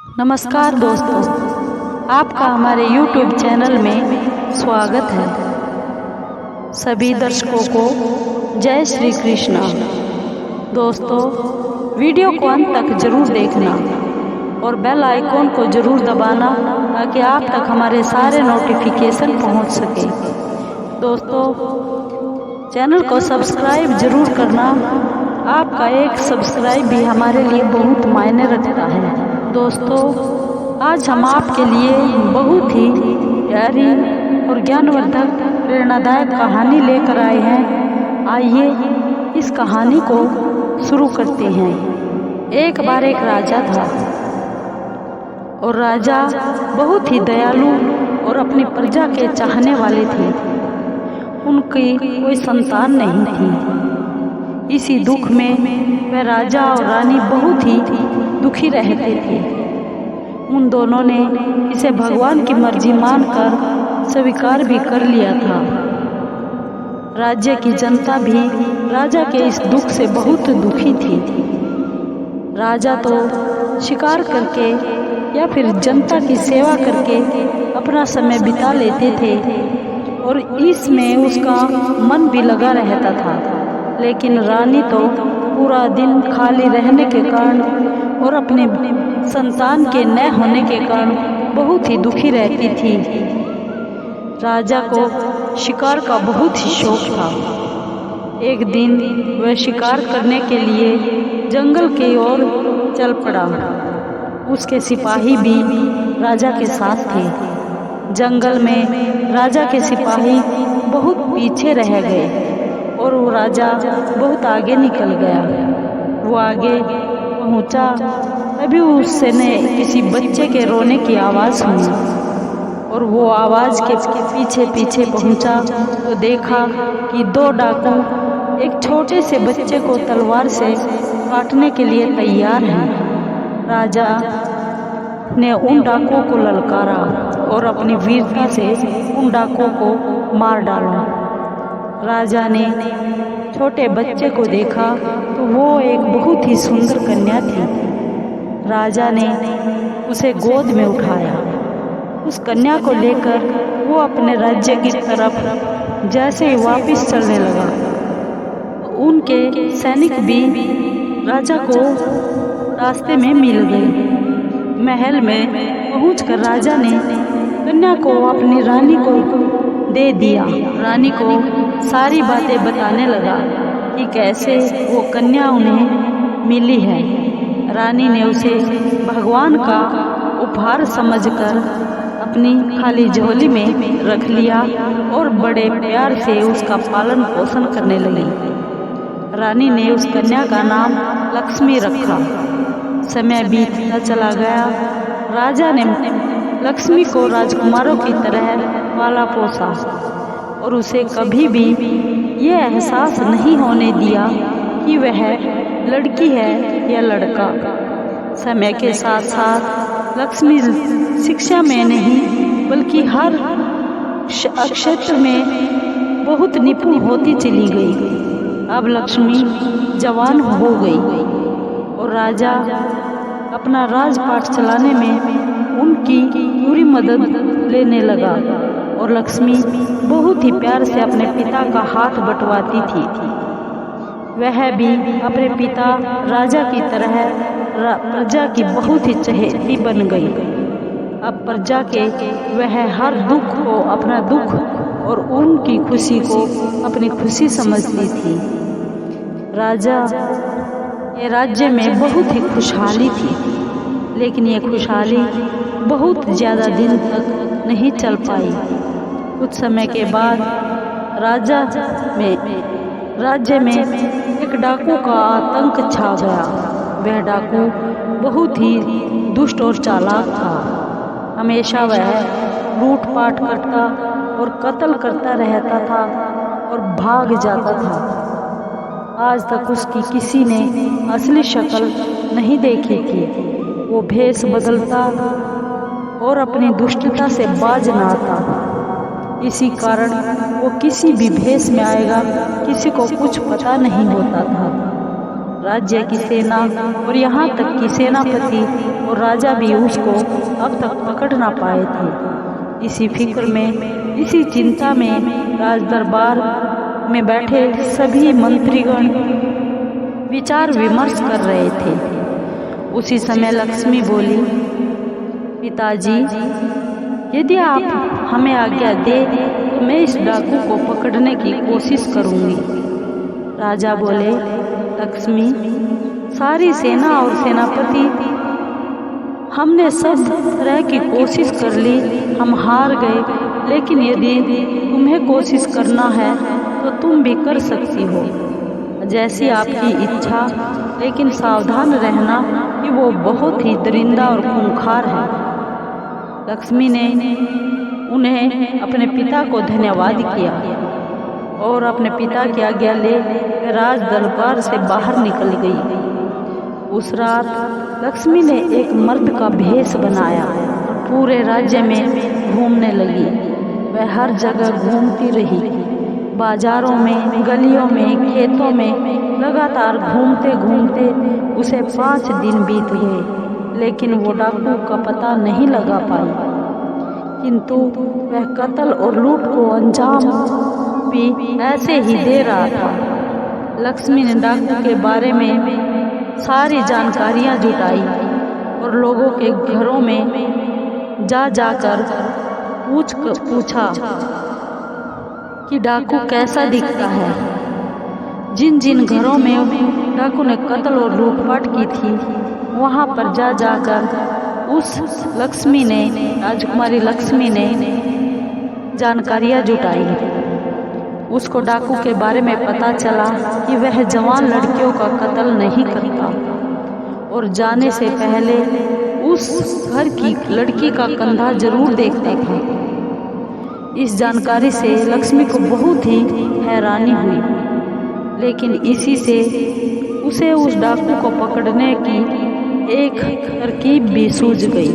नमस्कार दोस्तों, आपका हमारे YouTube चैनल में स्वागत है। सभी दर्शकों को जय श्री कृष्णा। दोस्तों, वीडियो को अंत तक जरूर देखना और बेल आइकॉन को जरूर दबाना ताकि आप तक हमारे सारे नोटिफिकेशन पहुंच सके। दोस्तों, चैनल को सब्सक्राइब जरूर करना। आपका एक सब्सक्राइब भी हमारे लिए बहुत मायने रखता है। दोस्तों, आज हम आपके लिए बहुत ही प्यारी और ज्ञानवर्धक प्रेरणादायक कहानी लेकर आए हैं। आइए इस कहानी को शुरू करते हैं। एक बार एक राजा था और राजा बहुत ही दयालु और अपनी प्रजा के चाहने वाले थे। उनकी कोई संतान नहीं थी। इसी दुख में वह राजा और रानी बहुत ही दुखी रहते थे। उन दोनों ने इसे भगवान की मर्जी मानकर स्वीकार भी कर लिया था। राज्य की जनता भी राजा के इस दुख से बहुत दुखी थी। राजा तो शिकार करके या फिर जनता की सेवा करके अपना समय बिता लेते थे और इसमें उसका मन भी लगा रहता था। लेकिन रानी तो पूरा दिन खाली रहने के कारण और अपने संतान के न होने के कारण बहुत ही दुखी रहती थी। राजा को शिकार का बहुत ही शौक था। एक दिन वह शिकार करने के लिए जंगल की ओर चल पड़ा। उसके सिपाही भी राजा के साथ थे। जंगल में राजा के सिपाही बहुत पीछे रह गए और वो राजा बहुत आगे निकल गया। वो आगे पहुंचा, तभी उसने किसी बच्चे के रोने की आवाज़ सुनी और वो आवाज़ के पीछे पीछे पहुंचा तो देखा कि दो डाकू एक छोटे से बच्चे को तलवार से काटने के लिए तैयार हैं। राजा ने उन डाकुओं को ललकारा और अपनी वीरता से उन डाकुओं को मार डाला। राजा ने छोटे बच्चे को देखा तो वो एक बहुत ही सुंदर कन्या थी। राजा ने उसे गोद में उठाया। उस कन्या को लेकर वो अपने राज्य की तरफ जैसे ही वापस चलने लगा, उनके सैनिक भी राजा को रास्ते में मिल गए। महल में पहुंचकर राजा ने कन्या को अपनी रानी को दे दिया। रानी को सारी बातें बताने लगा कि कैसे वो कन्या उन्हें मिली है। रानी ने उसे भगवान का उपहार समझकर अपनी खाली झोली में रख लिया और बड़े प्यार से उसका पालन पोषण करने लगी। रानी ने उस कन्या का नाम लक्ष्मी रखा। समय बीतता चला गया। राजा ने लक्ष्मी को राजकुमारों की तरह पाला पोसा और उसे कभी भी ये एहसास नहीं होने दिया कि वह लड़की है या लड़का। समय के साथ साथ लक्ष्मी शिक्षा में नहीं बल्कि हर क्षेत्र में बहुत निपुण होती चली गई। अब लक्ष्मी जवान हो गई और राजा अपना राजपाट चलाने में उनकी पूरी मदद लेने लगा और लक्ष्मी बहुत ही प्यार से अपने पिता का हाथ बंटवाती थी। वह भी अपने पिता राजा की तरह प्रजा की बहुत ही चहेती बन गई। अब प्रजा के वह हर दुख को अपना दुख और उनकी खुशी को अपनी खुशी समझती थी। राजा के राज्य में बहुत ही खुशहाली थी, लेकिन ये खुशहाली बहुत ज़्यादा दिन तक नहीं चल पाई। कुछ समय के बाद राज्य में एक डाकू का आतंक छा गया। वह डाकू बहुत ही दुष्ट और चालाक था। हमेशा वह लूटपाट करता और कत्ल करता रहता था और भाग जाता था। आज तक उसकी किसी ने असली शक्ल नहीं देखी थी। वो भेष बदलता और अपनी दुष्टता से बाज न आता। इसी कारण वो किसी भी भेष में आएगा, किसी को कुछ पता नहीं होता था। राज्य की सेना और यहाँ तक कि सेनापति और राजा भी उसको अब तक पकड़ ना पाए थे। इसी फिक्र में, इसी चिंता में राज दरबार में बैठे सभी मंत्रीगण विचार विमर्श कर रहे थे। उसी समय लक्ष्मी बोली, पिताजी, यदि आप हमें आज्ञा दे तो मैं इस डाकू को पकड़ने की कोशिश करूंगी। राजा बोले, लक्ष्मी, सारी सेना और सेनापति हमने सब तरह की कोशिश कर ली, हम हार गए, लेकिन यदि तुम्हें कोशिश करना है तो तुम भी कर सकती हो, जैसी आपकी इच्छा, लेकिन सावधान रहना कि वो बहुत ही दरिंदा और खूंखार है। लक्ष्मी ने उन्हें अपने पिता को धन्यवाद किया और अपने पिता की आज्ञा ले राज दरबार से बाहर निकल गई। उस रात लक्ष्मी ने एक मर्द का भेष बनाया, पूरे राज्य में घूमने लगी। वह हर जगह घूमती रही, बाजारों में, गलियों में, खेतों में, लगातार घूमते घूमते उसे 5 दिन बीत गए, लेकिन वो डाकू का पता नहीं लगा पाई। किंतु वह कत्ल और लूट को अंजाम भी ऐसे ही दे रहा था। लक्ष्मी ने डाकू के बारे में सारी जानकारियां जुटाई और लोगों के घरों में जा जाकर पूछा कि डाकू कैसा दिखता है। जिन जिन घरों में डाकू ने कत्ल और लूटपाट की थी, वहां पर जा जाकर उस लक्ष्मी ने, राजकुमारी लक्ष्मी ने जानकारियां जुटाई। उसको डाकू के बारे में पता चला कि वह जवान लड़कियों का कत्ल नहीं करता और जाने से पहले उस घर की लड़की का कंधा जरूर देखता था। इस जानकारी से लक्ष्मी को बहुत ही हैरानी हुई, लेकिन इसी से उसे उस डाकू को पकड़ने की एक तरकीब भी सूझ गई।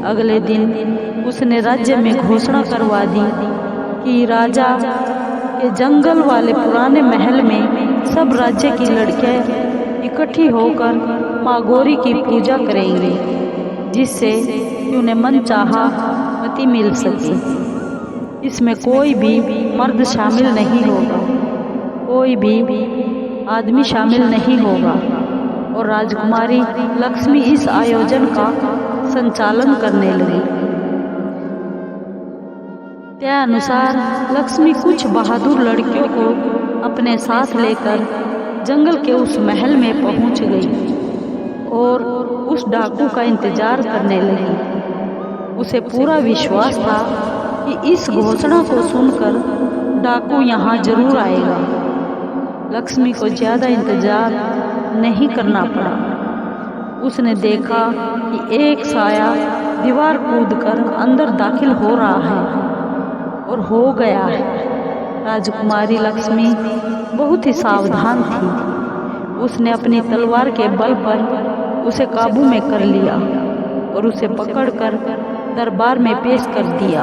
अगले दिन उसने राज्य में घोषणा करवा दी कि राजा के जंगल वाले पुराने महल में सब राज्य की लड़कियां इकट्ठी होकर माँ गौरी की पूजा करेंगे, जिससे उन्हें मनचाहा पति मिल सके। इसमें कोई भी मर्द शामिल नहीं होगा, कोई भी आदमी शामिल नहीं होगा और राजकुमारी लक्ष्मी इस आयोजन का संचालन करने लगी। त्यानुसार लक्ष्मी कुछ बहादुर लड़कियों को अपने साथ लेकर जंगल के उस महल में पहुंच गई और उस डाकू का इंतजार करने लगी। उसे पूरा विश्वास था कि इस घोषणा को सुनकर डाकू यहाँ जरूर आएगा। लक्ष्मी को ज्यादा इंतजार नहीं करना पड़ा। उसने देखा कि एक साया दीवार कूदकर अंदर दाखिल हो रहा है और हो गया है। राजकुमारी लक्ष्मी बहुत ही सावधान थी। उसने अपनी तलवार के बल पर उसे काबू में कर लिया और उसे पकड़कर दरबार में पेश कर दिया।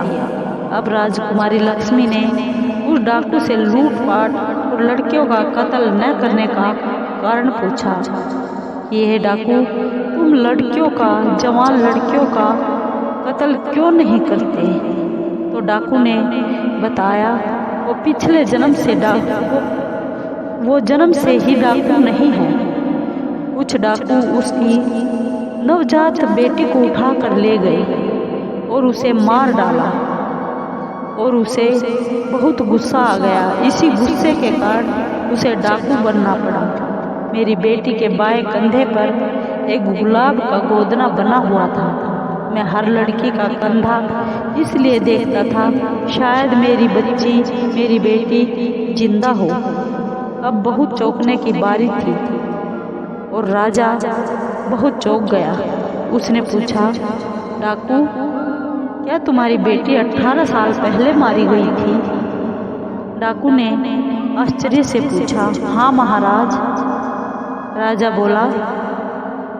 अब राजकुमारी लक्ष्मी ने उस डाकू से लूटपाट और लड़कियों का कत्ल न करने का कारण पूछा कि यह डाकू, तुम लड़कियों का, जवान लड़कियों का कत्ल क्यों नहीं करते? तो डाकू ने बताया, वो पिछले जन्म से वो जन्म से ही डाकू नहीं है। कुछ डाकू उसकी नवजात बेटी को उठा कर ले गए और उसे मार डाला और उसे बहुत गुस्सा आ गया। इसी गुस्से के कारण उसे डाकू बनना पड़ा। मेरी बेटी के बाएं कंधे पर एक गुलाब का गोदना बना हुआ था। मैं हर लड़की का कंधा इसलिए देखता था, शायद मेरी बच्ची, मेरी बेटी जिंदा हो। अब बहुत चौंकने की बारी थी और राजा बहुत चौंक गया। उसने पूछा, डाकू, क्या तुम्हारी बेटी 18 साल पहले मारी गई थी? डाकू ने आश्चर्य से पूछा, हाँ महाराज। राजा बोला,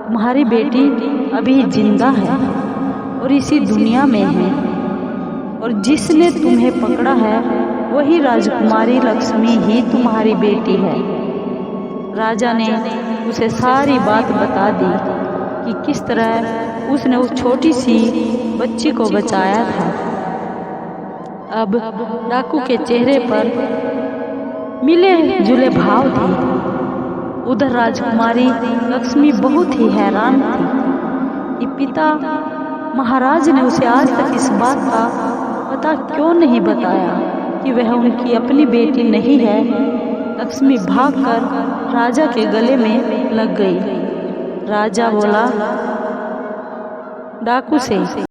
तुम्हारी बेटी अभी जिंदा है और इसी दुनिया में है और जिसने तुम्हें पकड़ा है वही राजकुमारी लक्ष्मी ही तुम्हारी बेटी है। राजा ने उसे सारी बात बता दी कि किस तरह उसने उस छोटी सी बच्ची को बचाया था। अब डाकू के चेहरे पर मिले जुले भाव थे। उधर राजकुमारी लक्ष्मी बहुत ही हैरान थी कि पिता महाराज ने उसे आज तक इस बात का पता क्यों नहीं बताया कि वह उनकी अपनी बेटी नहीं है। लक्ष्मी भागकर राजा के गले में लग गई। राजा बोला डाकू से,